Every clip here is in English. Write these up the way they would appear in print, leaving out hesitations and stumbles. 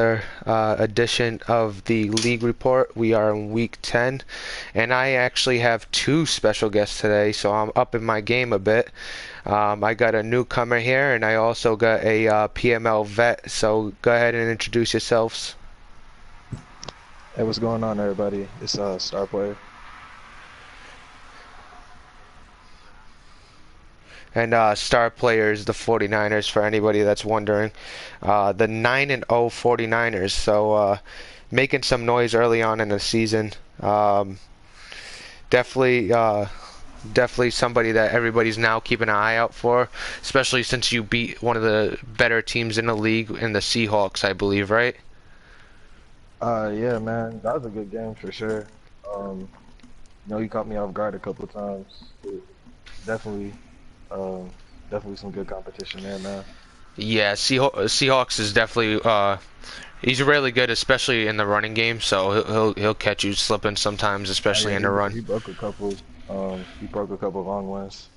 another edition of the League Report. We are in week 10, and I actually have two special guests today, so I'm up in my game a bit. I got a newcomer here, and I also got a PML vet, so go ahead and introduce yourselves. Hey, what's going on, everybody? It's Star Player. And star players, the 49ers, for anybody that's wondering. The 9-0 49ers, so making some noise early on in the season. Definitely, definitely somebody that everybody's now keeping an eye out for, especially since you beat one of the better teams in the league in the Seahawks, I believe, right? Yeah, man, that was a good game for sure. You caught me off guard a couple of times. Definitely, um, definitely some good competition there, man. Yeah, Seahawks is definitely he's really good, especially in the running game. So he'll catch you slipping sometimes, Oh especially yeah, in the run. he broke a couple long ones.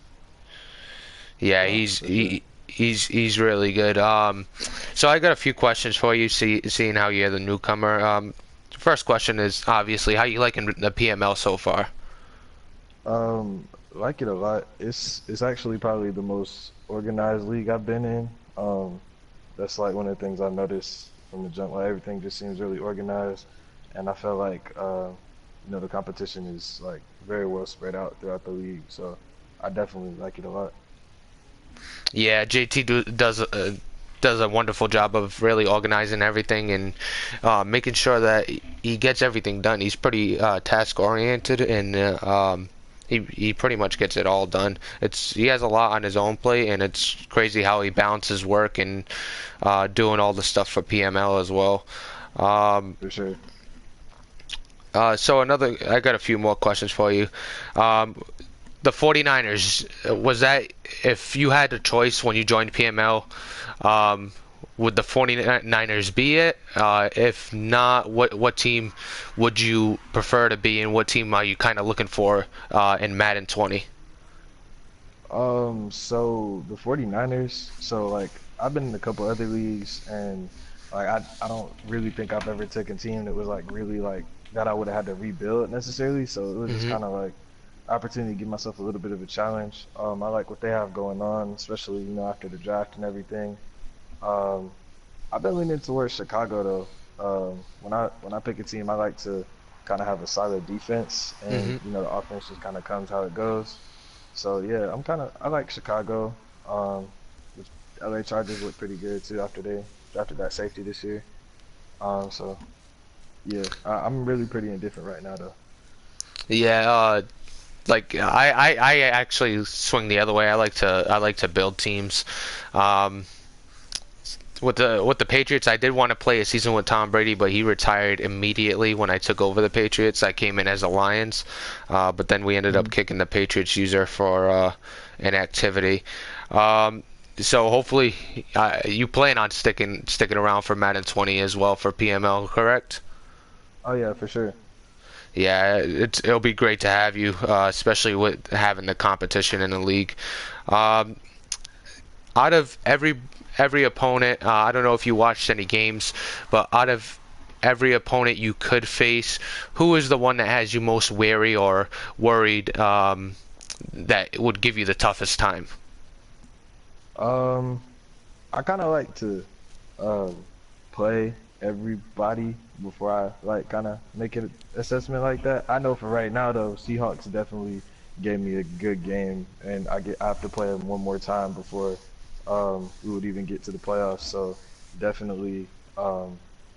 Yeah, For sure. he's really good. So I got a few questions for you, seeing how you're the newcomer. First question is obviously how you liking the PML so far? Like it a lot. It's actually probably the most organized league I've been in. That's like one of the things I noticed from the jump. Like everything just seems really organized, and I feel like the competition is like very well spread out throughout the league. So I definitely like it a lot. Yeah, JT does a wonderful job of really organizing everything and making sure that he gets everything done. He's pretty task oriented and he pretty much gets it all done. He has a lot on his own plate, and it's crazy how he balances work and doing all the stuff for PML as well. Um, For sure. so I got a few more questions for you. Um, the 49ers, was that if you had a choice when you joined PML, um, would the 49ers be it? If not, what team would you prefer to be, and what team are you kind of looking for in Madden 20? So the 49ers, so like I've been in a couple other leagues and like I don't really think I've ever taken a team that was like really like that I would have had to rebuild necessarily. So it was just Hmm. kind of like opportunity to give myself a little bit of a challenge. I like what they have going on, especially after the draft and everything. Um, I've been leaning towards Chicago though. When I pick a team, I like to kind of have a solid defense, and Hmm. the offense just kind of comes how it goes. So yeah, I like Chicago. The LA Chargers look pretty good too after they drafted that safety this year. So yeah, I'm really pretty indifferent right now though. Yeah, like I actually swing the other way. I like to build teams. Um, with the Patriots, I did want to play a season with Tom Brady, but he retired immediately when I took over the Patriots. I came in as a Lions, but then we ended up Mhm. kicking the Patriots user for inactivity. Um, so hopefully, you plan on sticking around for Madden 20 as well for PML, correct? Oh yeah, for sure. Yeah, it'll be great to have you, especially with having the competition in the league. Um, out of every opponent, I don't know if you watched any games, but out of every opponent you could face, who is the one that has you most wary or worried that would give you the toughest time? Um, I kind of like to um play everybody before I like kind of make an assessment like that. I know for right now though, Seahawks definitely gave me a good game, and I have to play them one more time before we would even get to the playoffs. So definitely,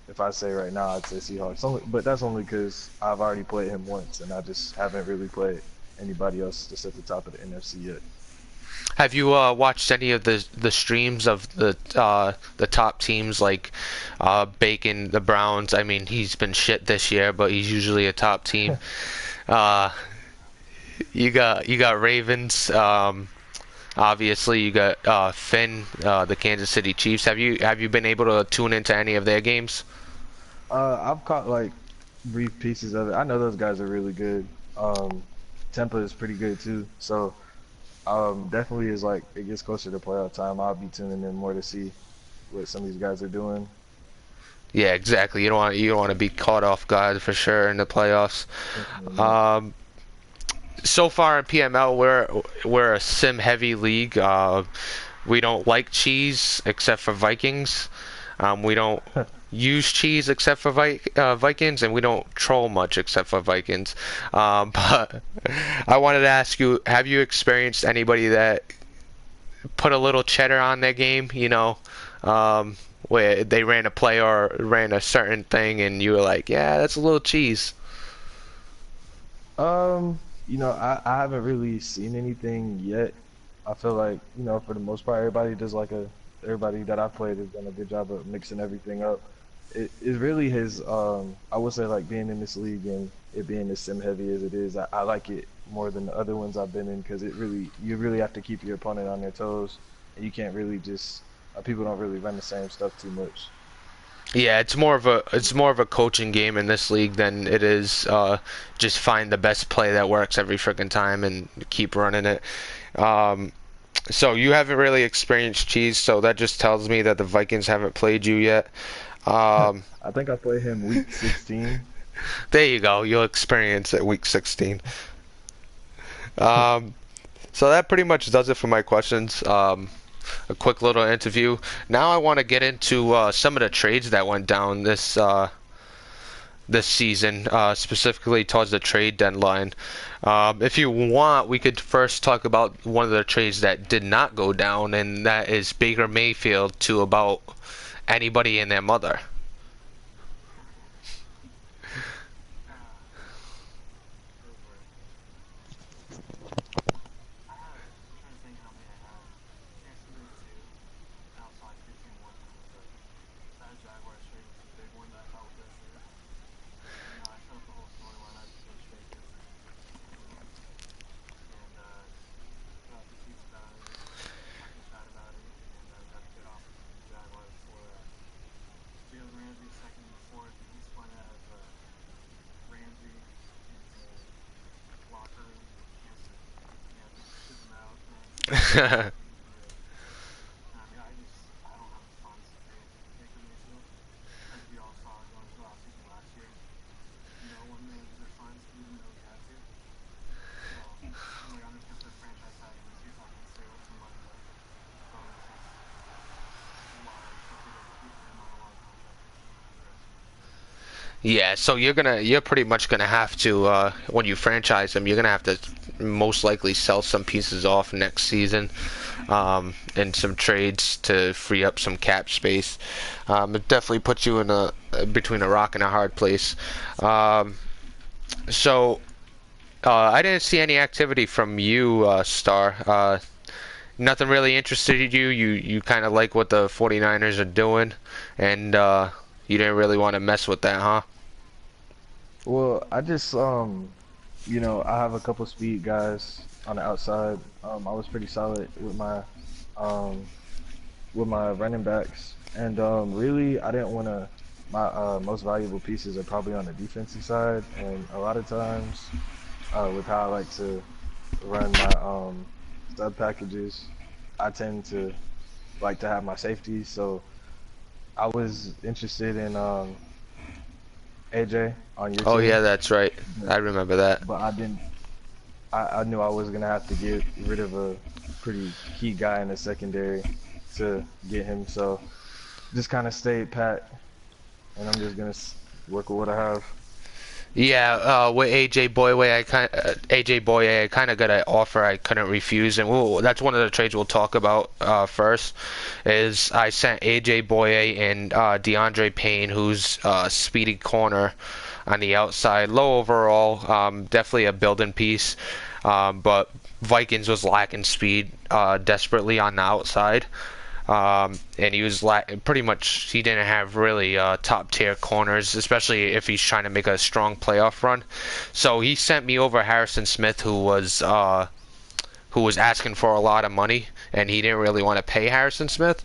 if I say right now, I'd say Seahawks. But that's only because I've already played him once, and I just haven't really played anybody else just at the top of the NFC yet. Have you watched any of the streams of the top teams like Bacon, the Browns? I mean, he's been shit this year, but he's usually a top team. Uh, you got Ravens. Obviously, you got Finn, the Kansas City Chiefs. Have you been able to tune into any of their games? I've caught like brief pieces of it. I know those guys are really good. Tampa is pretty good too. So, definitely as like it gets closer to playoff time, I'll be tuning in more to see what some of these guys are doing. Yeah, exactly. You don't want to be caught off guard for sure in the playoffs. Definitely not. Um, so far in PML, we're a sim heavy league. We don't like cheese except for Vikings. We don't use cheese except for Vikings, and we don't troll much except for Vikings. But I wanted to ask you: have you experienced anybody that put a little cheddar on their game? Where they ran a play or ran a certain thing, and you were like, "Yeah, that's a little cheese." I haven't really seen anything yet. I feel like, for the most part, everybody that I've played has done a good job of mixing everything up. It really has, I would say like being in this league and it being as sim heavy as it is, I like it more than the other ones I've been in because you really have to keep your opponent on their toes and you can't really people don't really run the same stuff too much. Yeah, it's more of a coaching game in this league than it is just find the best play that works every freaking time and keep running it. Um, so you haven't really experienced cheese, so that just tells me that the Vikings haven't played you yet. Um, I think I played him week 16. there you go. You'll experience it week 16. Um, so that pretty much does it for my questions. A quick little interview. Now I want to get into some of the trades that went down this season, specifically towards the trade deadline. If you want, we could first talk about one of the trades that did not go down, and that is Baker Mayfield to about anybody and their mother. Yeah, so you're pretty much gonna have to when you franchise him, you're gonna have to most likely sell some pieces off next season, and some trades to free up some cap space. It definitely puts you in a between a rock and a hard place. Um, so I didn't see any activity from you, Star. Nothing really interested you. You kind of like what the 49ers are doing, and you didn't really want to mess with that, huh? Well, I have a couple speed guys on the outside. I was pretty solid um with my running backs, and really, I didn't want to. My most valuable pieces are probably on the defensive side, and a lot of times, with how I like to run my sub packages, I tend to like to have my safeties. So I was interested in AJ on your Oh yeah, team, that's right. but I remember that. but I didn't. I knew I was gonna have to get rid of a pretty key guy in the secondary to get him. So just kind of stayed pat, and I'm just gonna work with what I have. Yeah, with AJ Boye, I kind of got an offer I couldn't refuse, and that's one of the trades we'll talk about first. Is I sent AJ Boye and DeAndre Payne, who's speedy corner on the outside, low overall, definitely a building piece, but Vikings was lacking speed desperately on the outside. And he was pretty much he didn't have really top tier corners, especially if he's trying to make a strong playoff run. So he sent me over Harrison Smith, who was asking for a lot of money, and he didn't really want to pay Harrison Smith.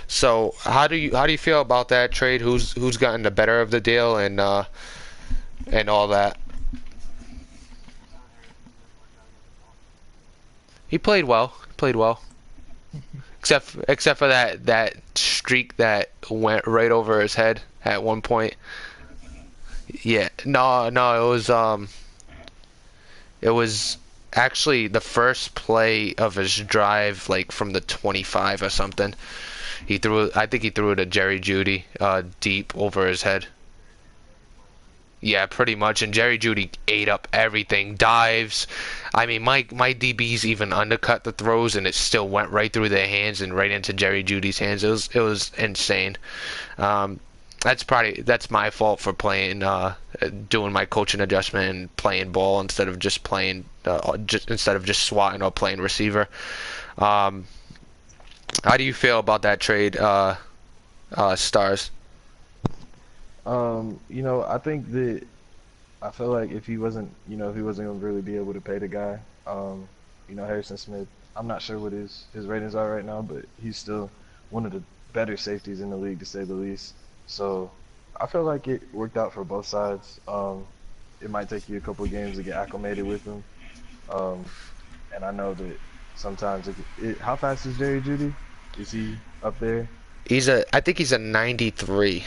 So how do you feel about that trade? Who's gotten the better of the deal and all that? He played well. He played well. Except for that streak that went right over his head at one point. Yeah, no, no, it was actually the first play of his drive, like from the 25 or something. I think he threw it to Jerry Jeudy, deep over his head. Yeah, pretty much. And Jerry Jeudy ate up everything. Dives. I mean, my DBs even undercut the throws, and it still went right through their hands and right into Jerry Jeudy's hands. It was insane. Um, that's my fault for playing, doing my coaching adjustment and playing ball instead of just swatting or playing receiver. Um, how do you feel about that trade, Stars? I think that I feel like if he wasn't, if he wasn't gonna really be able to pay the guy, Harrison Smith, I'm not sure what his ratings are right now, but he's still one of the better safeties in the league to say the least. So I feel like it worked out for both sides. It might take you a couple of games to get acclimated with him. Um, and I know that sometimes how fast is Jerry Judy? Is he up there? I think he's a 93.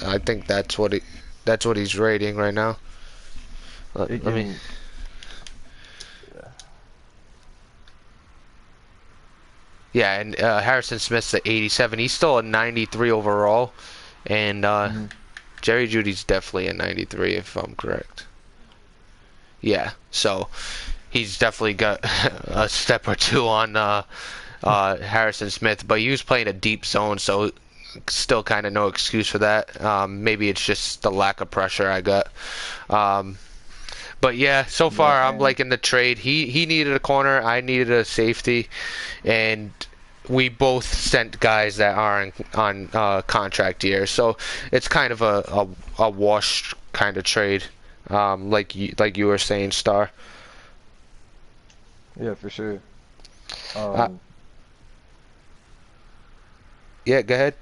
I think that's what he's rating right now. It Let me. can, yeah. Yeah, and Harrison Smith's a 87. He's still a 93 overall, and Hmm. Jerry Judy's definitely a 93 if I'm correct. Yeah, so he's definitely got a step or two on Harrison Smith, but he was playing a deep zone, so still kind of no excuse for that. Maybe it's just the lack of pressure I got. Um, but yeah, so Yeah, far I'm and liking the trade. He needed a corner, I needed a safety, and we both sent guys that are on contract years. So it's kind of a wash kind of trade, like you were saying, Star. yeah, for sure. Uh, Um, yeah, go ahead.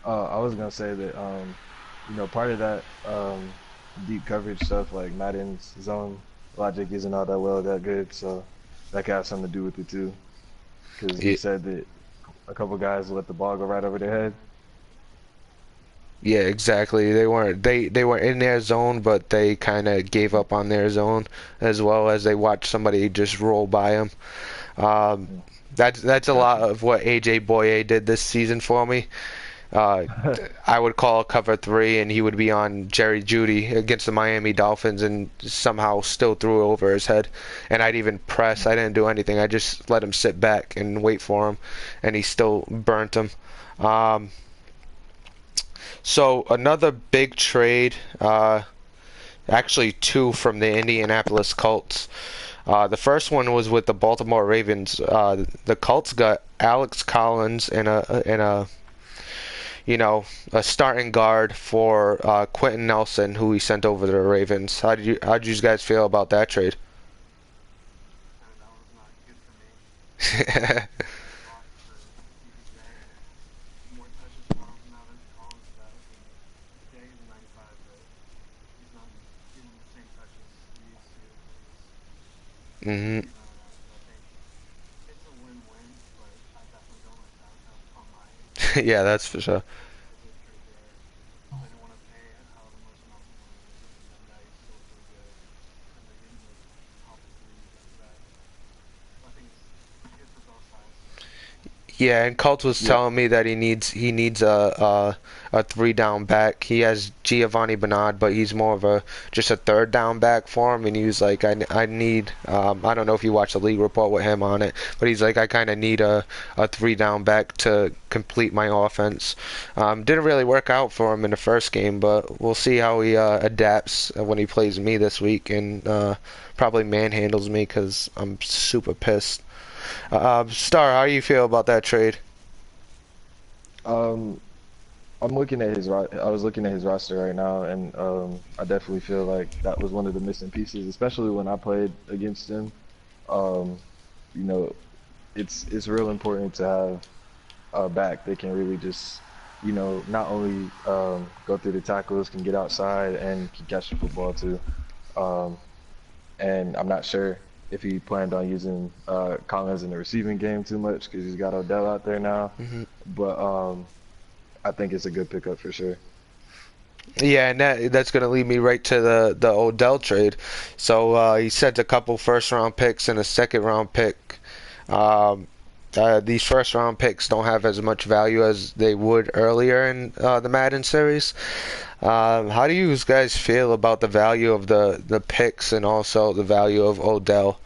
I was gonna say that part of that deep coverage stuff like Madden's zone logic isn't all that good, so that could have something to do with it too. Because you Yeah, said that a couple guys let the ball go right over their head. yeah, exactly. They were in their zone, but they kind of gave up on their zone as well as they watched somebody just roll by them. Um, Mm, that's a lot gotcha. of what AJ Boye did this season for me. Uh, I would call cover three, and he would be on Jerry Jeudy against the Miami Dolphins, and somehow still threw it over his head. And I'd even press. I didn't do anything. I just let him sit back and wait for him, and he still burnt him. Um, so another big trade, actually two from the Indianapolis Colts. The first one was with the Baltimore Ravens. The Colts got Alex Collins a starting guard for Quentin Nelson, who he sent over to the Ravens. How did you guys feel about that trade? hmm Yeah, that's for sure. Yeah, and Colt was Yeah, telling me that he needs a three down back. He has Giovanni Bernard, but he's more of a just a third down back for him. And he was like, I need I don't know if you watched the league report with him on it, but he's like, I kind of need a three down back to complete my offense. Didn't really work out for him in the first game, but we'll see how he adapts when he plays me this week and probably manhandles me because I'm super pissed. Star, how do you feel about that trade? um, I was looking at his roster right now, and I definitely feel like that was one of the missing pieces, especially when I played against him. Um, you know, it's real important to have a back that can really just, not only go through the tackles, can get outside and can catch the football too. Um, and I'm not sure if he planned on using Collins in the receiving game too much because he's got Odell out there now. hmm But I think it's a good pickup for sure. Yeah, and that's going to lead me right to the Odell trade. So he sent a couple first round picks and a second round pick. Um, these first round picks don't have as much value as they would earlier in the Madden series. How do you guys feel about the value of the picks and also the value of Odell?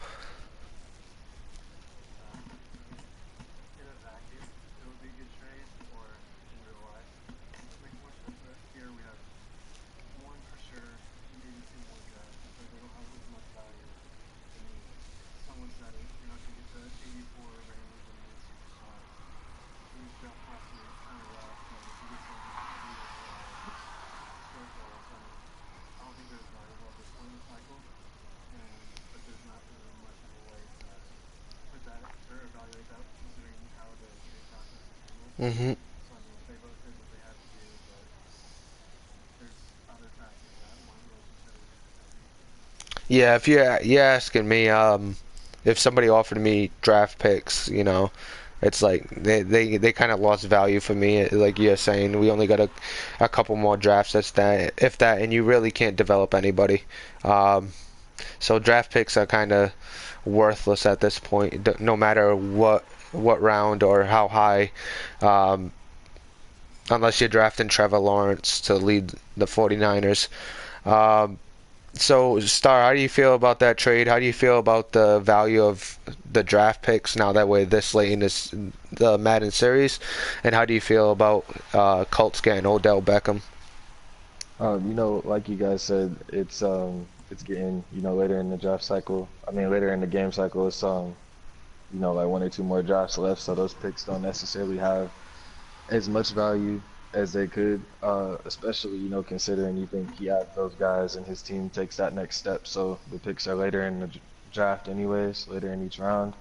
In a vacuum, it would be a good trade, or in real life, it makes more sense. But here we have one for sure, maybe two more drafts, but they don't have as much value. I mean, someone said it. You're not going to get the 84 Rams and the 65. And this draft class is kind of rough, but if you get some real skilled players, I mean, I don't think they're as valuable at this point in the cycle, and but there's not really much of a way to put that or evaluate that considering how the trade process is handled. Hmm. So I mean, they both did what they had to do, but there's other factors that weren't really considered that deep. Yeah, if you're asking me, if somebody offered me draft picks, it's like they kind of lost value for me. Like you're saying, we only got a couple more drafts. That's that, if that, and you really can't develop anybody. Um, so draft picks are kind of worthless at this point, no matter what round or how high, um, unless you're drafting Trevor Lawrence to lead the 49ers. Um, so, Star, how do you feel about that trade? How do you feel about the value of the draft picks now that we're this late in the Madden series? And how do you feel about Colts getting Odell Beckham? Like you guys said, it's getting, later in the draft cycle. I mean, later in the game cycle, it's like one or two more drafts left, so those picks don't necessarily have as much value as they could, especially, considering you think he has those guys and his team takes that next step. So the picks are later in the draft anyways, later in each round.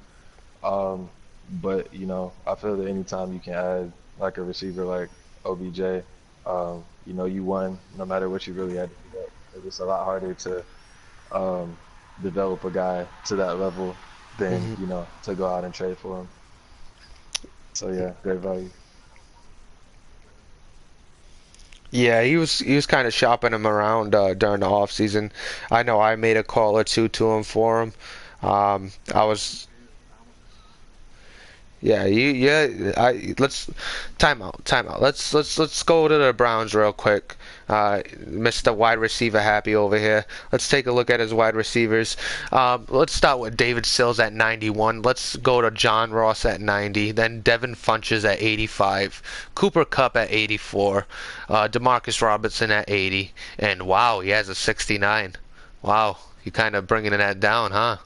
Um, but I feel that anytime you can add like a receiver like OBJ, you won no matter what you really had to give up. 'Cause it's a lot harder to um, develop a guy to that level than Hmm. to go out and trade for him. So yeah, great value. Yeah, he was kind of shopping him around during the off season. I know I made a call or two to him for him. I was Too. I almost responded. Yeah, let's time out, time out. Let's go to the Browns real quick. Mr. Wide Receiver Happy over here. Let's take a look at his wide receivers. Let's start with David Sills at 91. Let's go to John Ross at 90. Then Devin Funches at 85. Cooper Kupp at 84. Demarcus Robinson at 80. And wow, he has a 69. Wow, you kind of bringing that down, huh?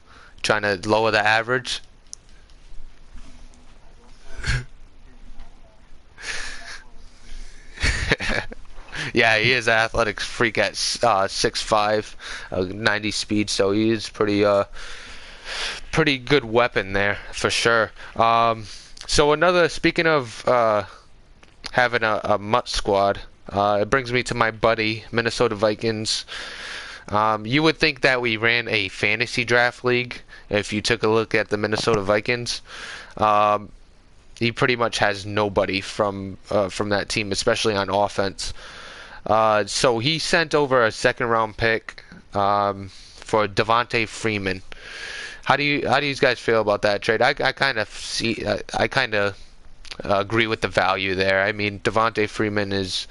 Trying to lower the average. I will say he's not an athletic freak. Yeah, he is an athletic freak at 6'5", 90 speed, so he is pretty good weapon there for sure. So speaking of having a mutt squad, it brings me to my buddy Minnesota Vikings. You would think that we ran a fantasy draft league if you took a look at the Minnesota Vikings. Um, he pretty much has nobody from that team, especially on offense. So he sent over a second round pick for Devontae Freeman. How do you guys feel about that trade? I kind of I kind of agree with the value there. I mean, Devontae Freeman has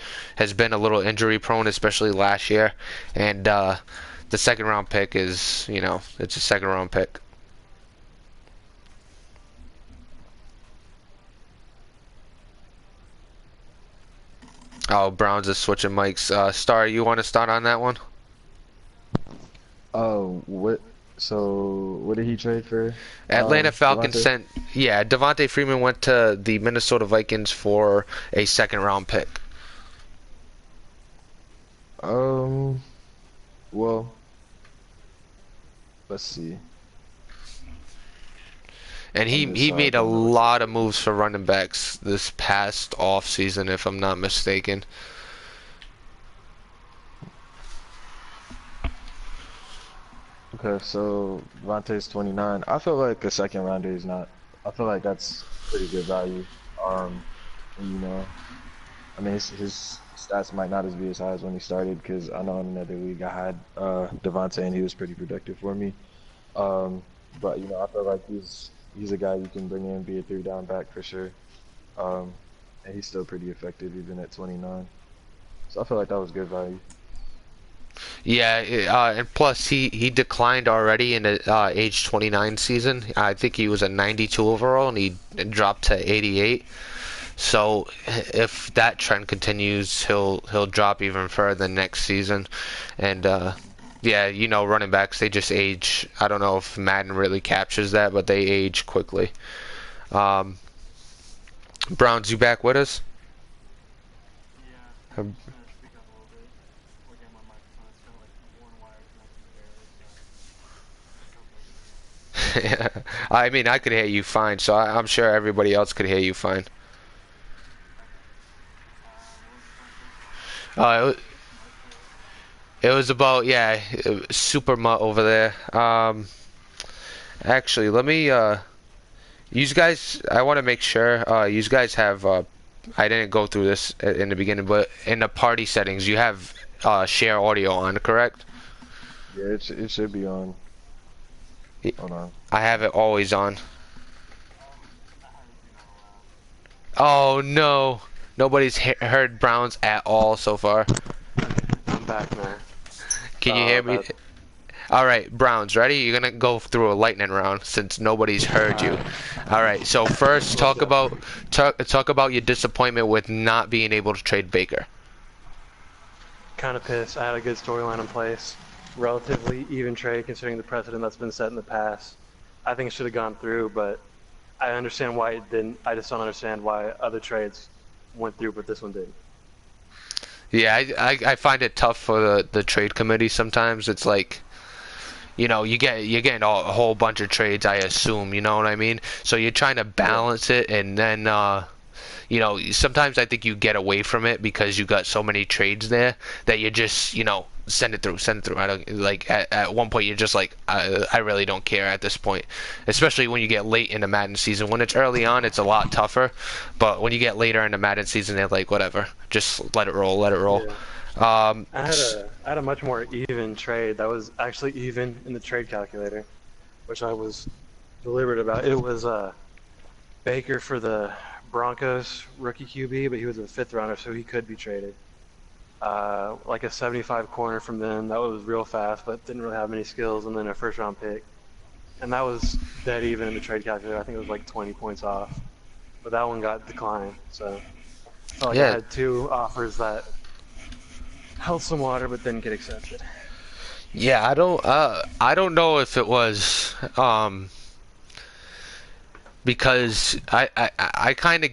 been a little injury prone, especially last year, and the second round pick is it's a second round pick. Oh, Browns is switching mics. Star, you want to start on that one? Oh, what? So what did he trade for? Atlanta Falcons Devontae? sent, yeah, Devontae Freeman went to the Minnesota Vikings for a second round pick. Um, well, let's see. And I'm just he so I made a don't know what to lot of do. moves for running backs this past off season, if I'm not mistaken. Okay, so Devontae's 29. I feel like a second rounder is not. I feel like that's pretty good value. Um, and, I mean his stats might not as be as high as when he started because I know in another league I had Devontae and he was pretty productive for me. But I feel like he's a guy you can bring in, be a three down back for sure. Um, and he's still pretty effective even at 29. So I feel like that was good value. Yeah, and plus he declined already in the age 29 season. I think he was a 92 overall and he dropped to 88. So if that trend continues, he'll drop even further next season. And yeah, running backs they just age. I don't know if Madden really captures that, but they age quickly. Um, Browns, you back with us? Yeah, Um, just gonna speak up a little bit. Before getting my microphone, it's kind of like one wire connected barely, so just hope I can hear me. yeah. I mean, I could hear you fine, so I'm sure everybody else could hear you fine. Okay. What was the question? Uh, Mud trade? it was about yeah, super mutt over there. Actually, let me you guys. I want to make sure you guys have. I didn't go through this in the beginning, but in the party settings, you have share audio on, correct? Yeah, it should be on. Y- Hold on. I have it always on. I had it do not allow. Oh no, nobody's heard Browns at all so far. I'm back now. Can you hear me? That All right, Browns, ready? You're gonna go through a lightning round since nobody's heard you. alright. All right, so first Let's go. talk about your disappointment with not being able to trade Baker. Kind of pissed. I had a good storyline in place. Relatively even trade considering the precedent that's been set in the past. I think it should have gone through, but I understand why it didn't. I just don't understand why other trades went through, but this one did. Yeah, I find it tough for the trade committee sometimes. It's like, you're getting a whole bunch of trades, I assume, you know what I mean? So you're trying to Yeah. balance it, and then sometimes I think you get away from it because you got so many trades there that you just, send it through, send it through. I don't like at one point you're just like, I really don't care at this point, especially when you get late in the Madden season. When it's early on, it's a lot tougher, but when you get later in the Madden season, they're like, whatever, just let it roll, let it roll. Yeah. Um, I had a much more even trade that was actually even in the trade calculator, which I was deliberate about. It was Baker for the Broncos rookie QB, but he was a fifth rounder, so he could be traded. Like a 75 corner from them that was real fast, but didn't really have many skills, and then a first round pick. And that was dead even in the trade calculator. I think it was like 20 points off, but that one got declined. So I felt like I yeah, had two offers that held some water, but didn't get accepted. yeah, I don't know if it was because I kind of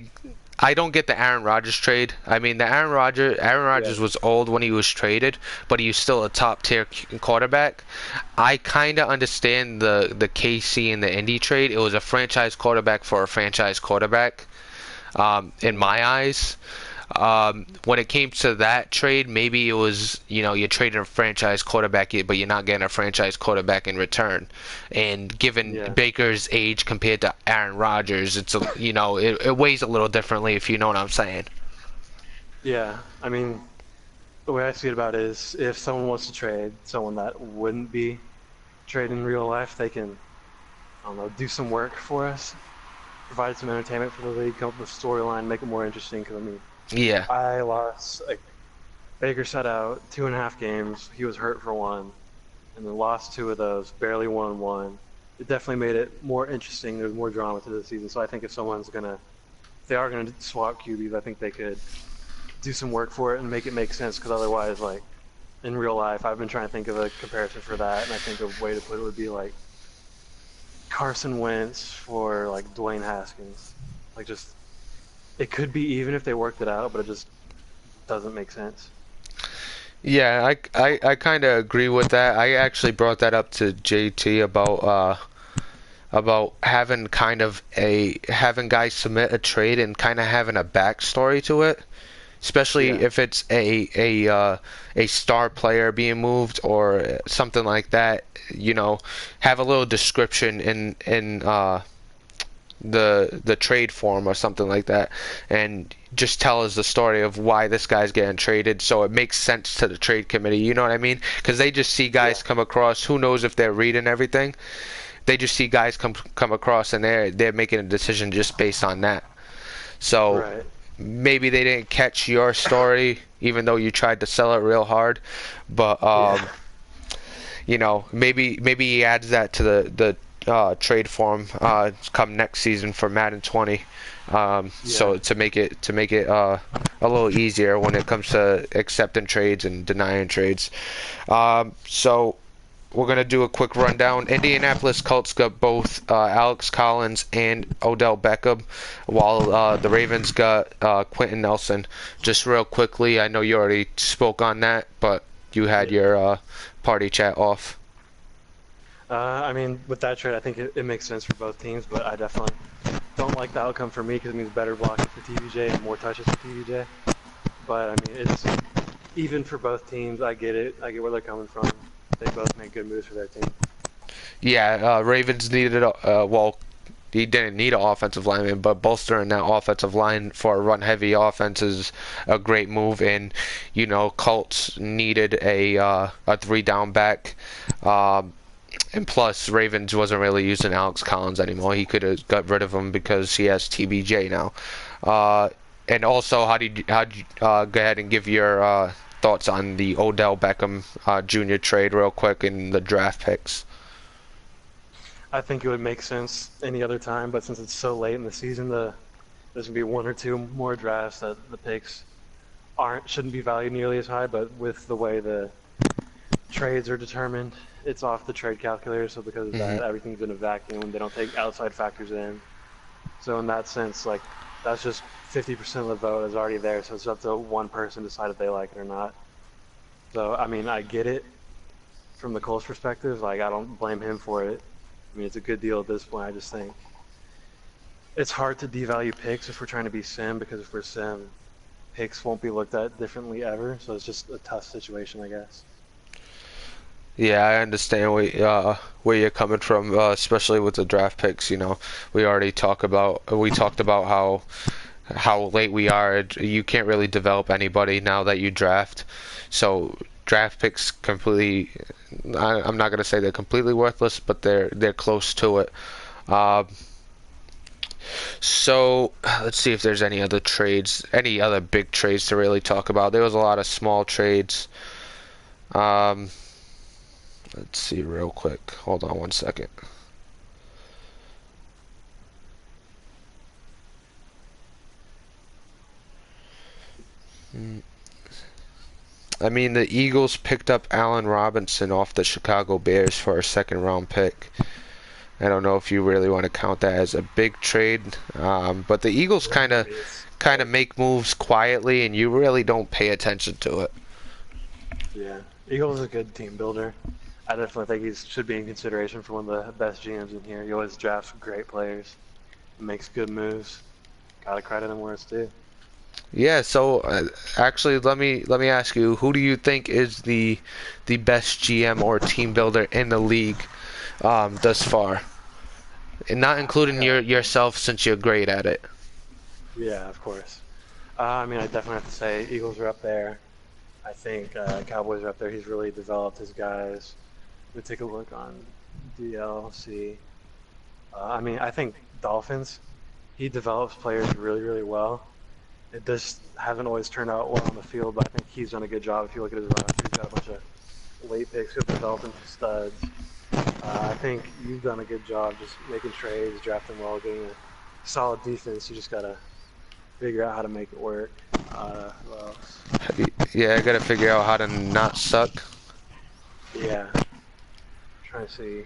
I don't get the Aaron Rodgers trade. I mean, the Aaron Yeah, Rodgers was old when he was traded, but he was still a top tier quarterback. I kind of understand the KC and the Indy trade. It was a franchise quarterback for a franchise quarterback, in my eyes. When it came to that trade, maybe it was, you're trading a franchise quarterback, but you're not getting a franchise quarterback in return. And given yeah, Baker's age compared to Aaron Rodgers, it weighs a little differently, if you know what I'm saying. yeah. I mean, the way I see it about it is if someone wants to trade someone that wouldn't be traded in real life, they can, I don't know, do some work for us, provide some entertainment for the league, come up with a storyline, make it more interesting. Because I mean, Yeah. I lost like Baker sat out 2.5 games. He was hurt for one, and then lost two of those. Barely won one. It definitely made it more interesting. There's more drama to the season. So I think if they are gonna swap QBs, I think they could do some work for it and make it make sense. Because otherwise, like in real life, I've been trying to think of a comparison for that, and I think a way to put it would be like Carson Wentz for like Dwayne Haskins. Like just it could be even if they worked it out, but it just doesn't make sense. Yeah, I kind of agree with that. I actually brought that up to JT about having guys submit a trade and kind of having a backstory to it, especially Yeah, if it's a star player being moved or something like that. Have a little description the trade form or something like that, and just tell us the story of why this guy's getting traded, so it makes sense to the trade committee. You know what I mean? Because they just see Yeah. guys come across. Who knows if they're reading everything? They just see guys come across, and they're making a decision just based on that. So Right. maybe they didn't catch your story, even though you tried to sell it real hard. But Yeah. maybe he adds that to the trade form come next season for Madden 20. Yeah. So to make it a little easier when it comes to accepting trades and denying trades. So we're going to do a quick rundown. Indianapolis Colts got both Alex Collins and Odell Beckham, while the Ravens got Quentin Nelson. Just real quickly, I know you already spoke on that, but you had Yeah. your party chat off. I mean, with that trade, I think it makes sense for both teams, but I definitely don't like the outcome for me because it means better blocking for TVJ and more touches for TVJ. But I mean, it's even for both teams. I get it. I get where they're coming from. They both make good moves for their team. Yeah, Ravens needed well, he didn't need an offensive lineman, but bolstering that offensive line for a run-heavy offense is a great move. And Colts needed a three-down back. And plus, Ravens wasn't really using Alex Collins anymore. He could have got rid of him because he has TBJ now. And also, how do you go ahead and give your thoughts on the Odell Beckham Jr. trade real quick and the draft picks? I think it would make sense any other time, but since it's so late in the season, there's gonna be one or two more drafts that the picks shouldn't be valued nearly as high. But with the way the trades are determined, it's off the trade calculator. So because of Hmm. that, everything's in a vacuum. They don't take outside factors in. So in that sense, like that's just 50% of the vote is already there. So it's up to one person to decide if they like it or not. So I mean, I get it from the Colts perspective. Like I don't blame him for it. I mean, it's a good deal at this point. I just think it's hard to devalue picks if we're trying to be sim, because if we're sim, picks won't be looked at differently ever. So it's just a tough situation, I guess. Yeah, I understand where you're coming from, especially with the draft picks. We talked about how late we are. You can't really develop anybody now that you draft. So draft picks completely. I'm not gonna say they're completely worthless, but they're close to it. Uh, so let's see if there's any other big trades to really talk about. There was a lot of small trades. Um, let's see real quick. Hold on one second. I mean, the Eagles picked up Allen Robinson off the Chicago Bears for a second round pick. I don't know if you really want to count that as a big trade, but the Eagles Yeah, kind I of mean, it's kind of make moves quietly, and you really don't pay attention to it. yeah. Eagles is a good team builder. I definitely think he should be in consideration for one of the best GMs in here. He always drafts great players, makes good moves. Gotta credit him where it's due. Yeah, so actually, let me ask you, who do you think is the best GM or team builder in the league thus far, and not including Yeah, yourself since you're great at it? yeah, of course. I mean, I definitely have to say Eagles are up there. I think Cowboys are up there. He's really developed his guys. We take a look on DLC. I mean, I think Dolphins. He develops players really, really well. It just hasn't always turned out well on the field, but I think he's done a good job. If you look at his roster, he's got a bunch of late picks who have developed into studs. I think you've done a good job just making trades, drafting well, getting a solid defense. You just gotta figure out how to make it work. Who else? Yeah, I gotta figure out how to not suck. Yeah, trying to see.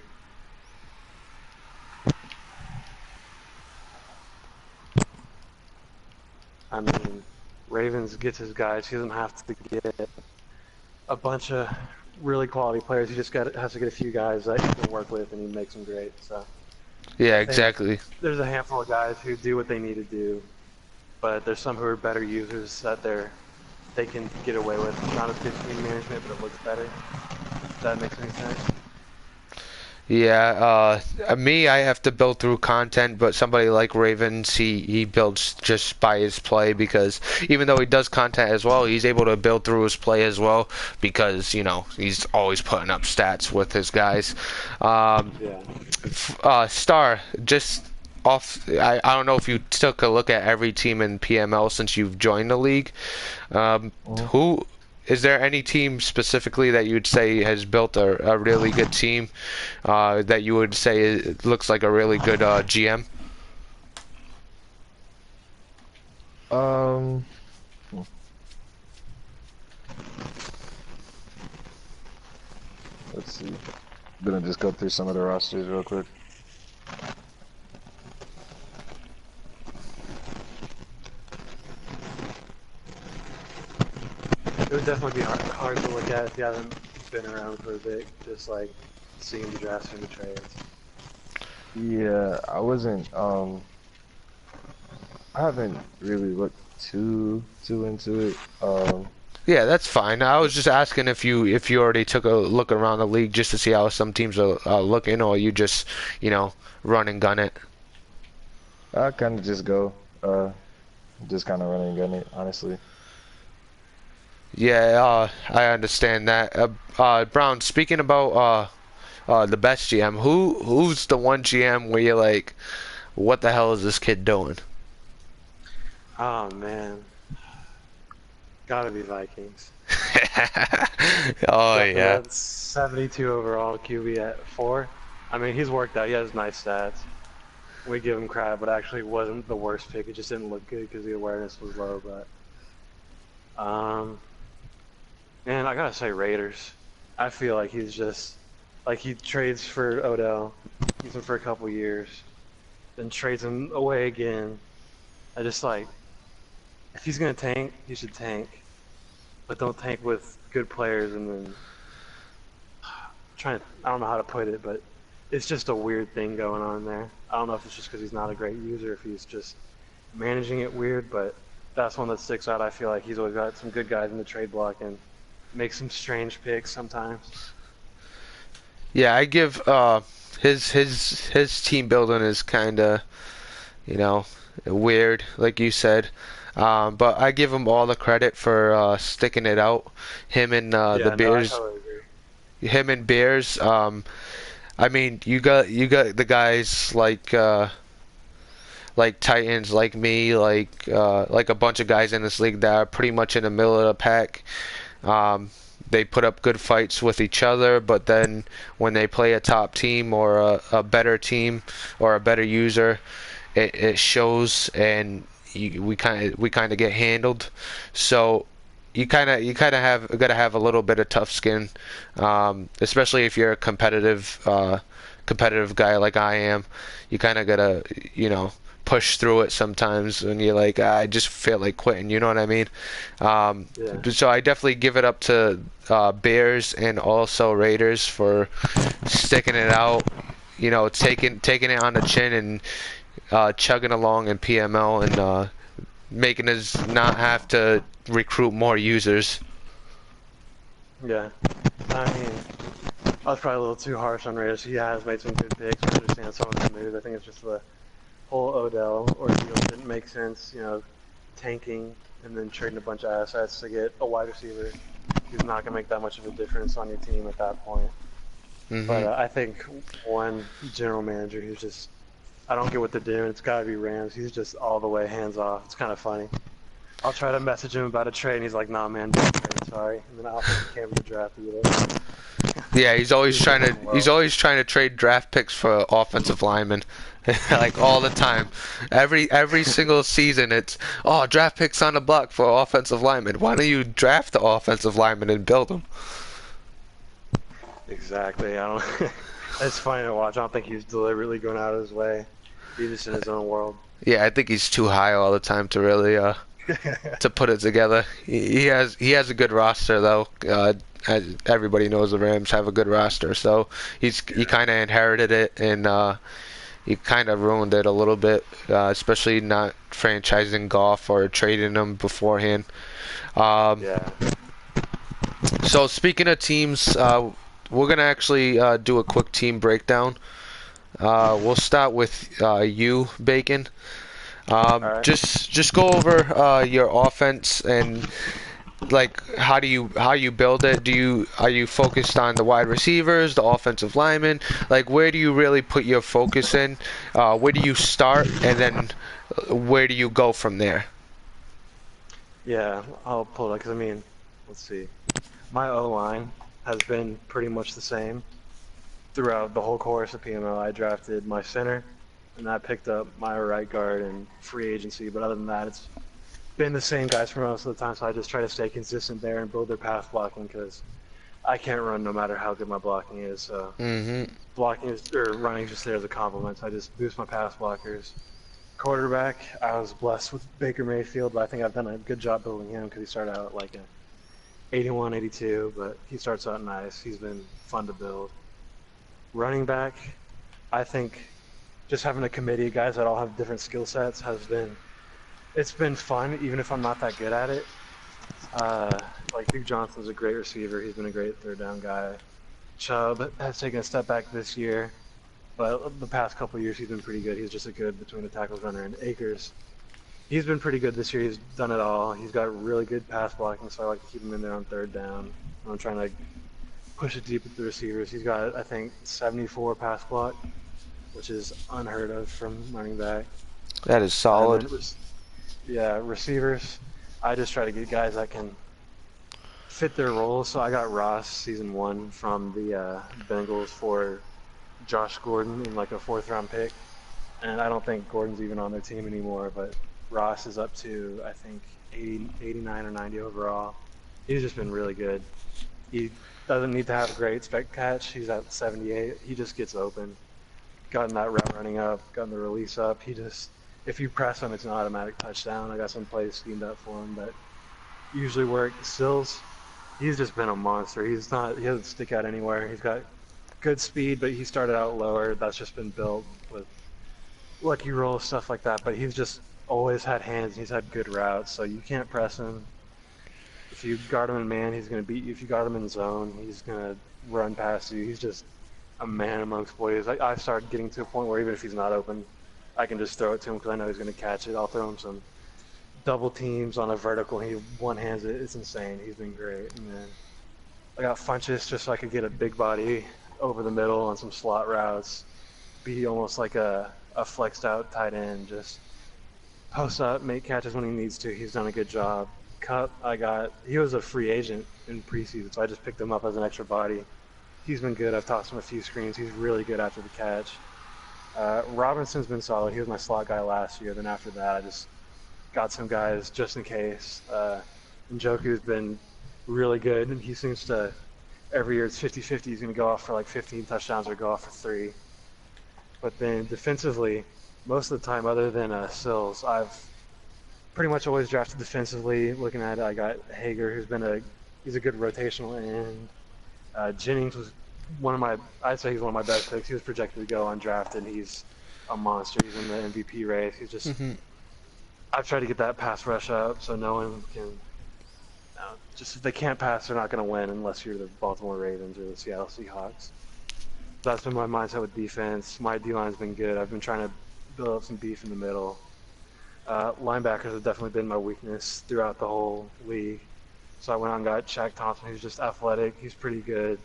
I mean, Ravens gets his guys. He doesn't have to get a bunch of really quality players. He just has to get a few guys that he can work with, and he makes them great. So I Yeah, think exactly. there's a handful of guys who do what they need to do, but there's some who are better users that they can get away with. Not as good team management, but it looks better. If that makes any sense. Yeah, me, I have to build through content, but somebody like Ravens, he builds just by his play because even though he does content as well, he's able to build through his play as well because, he's always putting up stats with his guys. Um, Yeah. Star, just off, I don't know if you took a look at every team in PML since you've joined the league. Mhm. Who is there any team specifically that you'd say has built a really good team that you would say it looks like a really good GM? Um, let's see. Gonna just go through some of the rosters real quick. It would definitely be hard to look at if you haven't been around for a bit, just like seeing the drafts and the trades. Yeah, I haven't really looked too into it. Yeah, that's fine. I was just asking if you already took a look around the league just to see how some teams are looking, or you just run and gun it. I kind of just kind of running and gun it, honestly. Yeah, I understand that. Brown, speaking about the best GM, who's the one GM where you're like, what the hell is this kid doing? Oh man, gotta be Vikings. Oh Got yeah. that 72 overall QB at 4. I mean, he's worked out. He has nice stats. We give him credit, but actually wasn't the worst pick. It just didn't look good because the awareness was low. But and I gotta say Raiders. I feel like he's just like he trades for Odell, uses him for a couple years, then trades him away again. I just like if he's gonna tank, he should tank, but don't tank with good players and then I don't know how to put it, but it's just a weird thing going on there. I don't know if it's just because he's not a great user, if he's just managing it weird, but that's one that sticks out. I feel like he's always got some good guys in the trade block and makes some strange picks sometimes. Yeah, I give his team building is kind of weird, like you said. But I give him all the credit for sticking it out. Him and the Yeah, no, I Bears, totally agree. him and Bears. I mean, you got the guys like Titans, like me, like a bunch of guys in this league that are pretty much in the middle of the pack. Um, they put up good fights with each other, but then when they play a top team or a better team or a better user, it shows, and we kind of get handled. So you kind of have got to have a little bit of tough skin, especially if you're a competitive guy like I am. You kind of gotta push through it sometimes, and you're like, I just feel like quitting. You know what I mean? Yeah. So I definitely give it up to Bears and also Raiders for sticking it out. Taking it on the chin and chugging along in PML and making us not have to recruit more users. Yeah. I mean, I was probably a little too harsh on Raiders. He has made some good picks. I understand some of his moves. I think it's just the whole Odell ordeal didn't make sense. Tanking and then trading a bunch of assets to get a wide receiver who's not going to make that much of a difference on your team at that point. But Hmm. I think one general manager who's just, I don't get what they're doing. It's got to be Rams. He's just all the way hands off. It's kind of funny. I'll try to message him about a trade, and he's like, "Nah, man, don't trade, sorry." And then I'll think he came to the draft either. Yeah, he's always He's trying doing to he's well. always trying to trade draft picks for offensive linemen, like all the time. Every single season, it's draft picks on the block for offensive linemen. Why don't you draft the offensive lineman and build them? Exactly. I don't. It's funny to watch. I don't think he's deliberately going out of his way. He's just in his own world. Yeah, I think he's too high all the time to really to put it together. He has a good roster though. As everybody knows, the Rams have a good roster, so he Yeah. kind of inherited it, and he kind of ruined it a little bit, especially not franchising Goff or trading him beforehand. Um, Yeah. so speaking of teams, we're gonna actually do a quick team breakdown. We'll start with you, Bacon. All right. Just go over your offense and like how you build it. Are you focused on the wide receivers, the offensive linemen? Like where do you really put your focus in? Where do you start, and then where do you go from there? Yeah, I'll pull it because I mean, let's see. My O line has been pretty much the same throughout the whole course of PMO. I drafted my center, and I picked up my right guard in free agency. But other than that, it's been the same guys for most of the time. So I just try to stay consistent there and build their pass blocking because I can't run no matter how good my blocking is. So Mm-hmm. blocking is or running is just there as a compliment. So I just boost my pass blockers. Quarterback, I was blessed with Baker Mayfield, but I think I've done a good job building him because he started out like a 81, 82, but he starts out nice. He's been fun to build. Running back, I think just having a committee of guys that all have different skill sets it's been fun even if I'm not that good at it. Like Duke Johnson's a great receiver. He's been a great third down guy. Chubb has taken a step back this year, but the past couple of years he's been pretty good. He's just a good between the tackles runner. And Akers, he's been pretty good this year. He's done it all. He's got really good pass blocking, so I like to keep him in there on third down. I'm trying to push it deep with the receivers. He's got, I think, 74 pass block, which is unheard of from running back. That is And solid. then, yeah, receivers, I just try to get guys that can fit their roles. So I got Ross season 1 from the Bengals for Josh Gordon in like a 4th round pick. And I don't think Gordon's even on their team anymore, but Ross is up to, I think, 80, 89 or 90 overall. He's just been really good. He doesn't need to have a great spec catch. He's at 78. He just gets open. Gotten that route running up, gotten the release up. If you press him, it's an automatic touchdown. I got some plays schemed up for him that usually work. Sills, he's just been a monster. He doesn't stick out anywhere. He's got good speed, but he started out lower. That's just been built with lucky roll, stuff like that. But he's just always had hands. He's had good routes, so you can't press him. If you guard him in man, he's going to beat you. If you guard him in zone, he's going to run past you. He's just a man amongst boys. I've started getting to a point where even if he's not open, I can just throw it to him because I know he's going to catch it. I'll throw him some double teams on a vertical. He one-hands it. It's insane. He's been great. And then I got Funches just so I could get a big body over the middle on some slot routes. Be almost like a flexed out tight end. Just post up, make catches when he needs to. He's done a good job. Cup, he was a free agent in preseason, so I just picked him up as an extra body. He's been good. I've tossed him a few screens. He's really good after the catch. Robinson's been solid. He was my slot guy last year. Then after that, I just got some guys just in case. Njoku's been really good, and he seems to, every year it's 50-50. He's going to go off for like 15 touchdowns or go off for 3. But then defensively, most of the time, other than Sills, I've pretty much always drafted defensively. Looking at it, I got Hager, he's a good rotational end. Jennings was I'd say he's one of my best picks. He was projected to go undrafted, and he's a monster. He's in the MVP race. He's just, Mm-hmm. I've tried to get that pass rush up so no one can, just if they can't pass, they're not going to win unless you're the Baltimore Ravens or the Seattle Seahawks. That's been my mindset with defense. My D-line's been good. I've been trying to build up some beef in the middle. Linebackers have definitely been my weakness throughout the whole league. So I went out and got Shaq Thompson, who's just athletic. He's pretty good.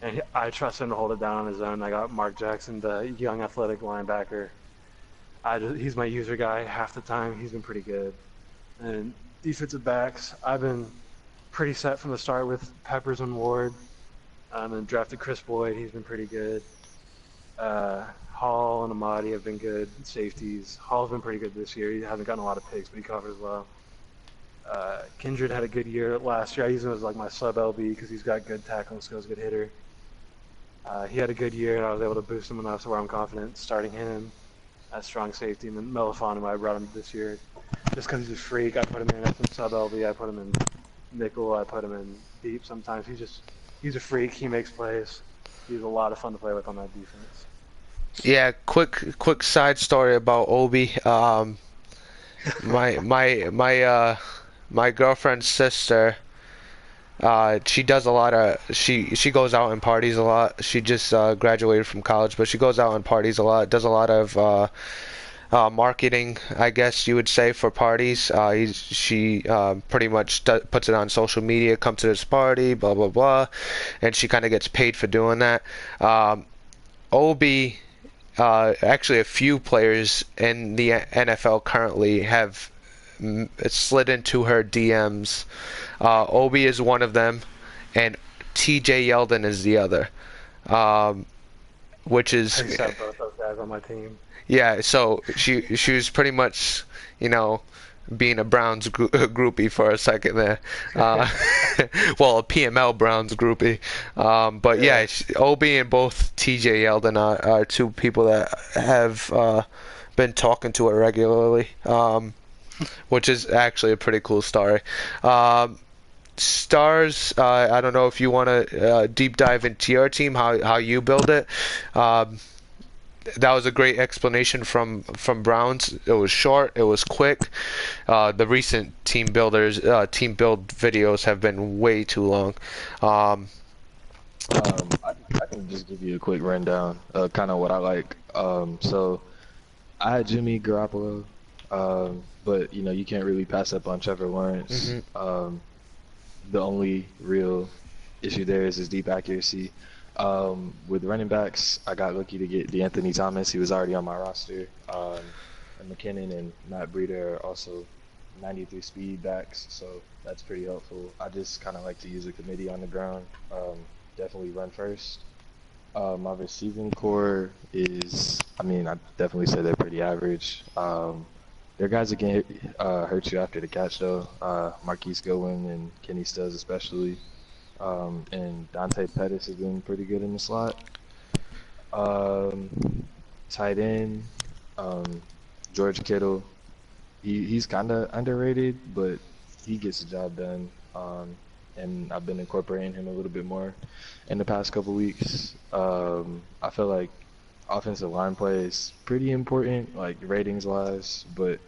And I trust him to hold it down on his own. I got Mark Jackson, the young athletic linebacker. He's my user guy half the time. He's been pretty good. And defensive backs, I've been pretty set from the start with Peppers and Ward. And drafted Chris Boyd. He's been pretty good. Hall and Amadi have been good safeties. Hall's been pretty good this year. He hasn't gotten a lot of picks, but he covers well. Kindred had a good year last year. I use him as like my sub LB because he's got good tackling skills, good hitter. He had a good year, and I was able to boost him enough to where I'm confident starting him as strong safety. And then Melifonte, I brought him this year just because he's a freak. I put him in as some sub LB. I put him in nickel. I put him in deep sometimes. He's a freak. He makes plays. He's a lot of fun to play with on that defense. Yeah, quick side story about Obi. My girlfriend's sister She does a lot of she goes out and parties a lot. She just graduated from college, but she goes out and parties a lot. Does a lot of marketing, I guess you would say, for parties. She pretty much puts it on social media. Come to this party, blah blah blah, and she kind of gets paid for doing that. Obi, actually, a few players in the NFL currently have slid into her DMs. Obi is one of them, and TJ Yeldon is the other. Um, which I is used to have both those guys on my team. yeah. So she was pretty much, you know, being a Browns groupie for a second there. Uh, well, a PML Browns groupie. But Yeah. yeah, Obi and both TJ Yeldon are two people that have been talking to her regularly, which is actually a pretty cool story. Stars, I don't know if you want to deep dive into your team, how you build it. Um, that was a great explanation from Browns. It was short, it was quick. The recent team build videos have been way too long. Um, I can just give you a quick rundown, kind of what I like. So I had Jimmy Garoppolo, but you know you can't really pass up on Trevor Lawrence. mhm. The only real issue there is his deep accuracy. With running backs, I got lucky to get DeAnthony Thomas. He was already on my roster. And McKinnon and Matt Breida are also 93 speed backs, so that's pretty helpful. I just kind of like to use a committee on the ground. Definitely run first. My receiving core is, I mean, I definitely say they're pretty average. They're guys that can hurt you after the catch, though. Marquise Goodwin and Kenny Stills, especially. And Dante Pettis has been pretty good in the slot. Um, Tight end, um, George Kittle. He's kind of underrated, but he gets the job done. And I've been incorporating him a little bit more in the past couple weeks. I feel like offensive line play is pretty important, like ratings wise, but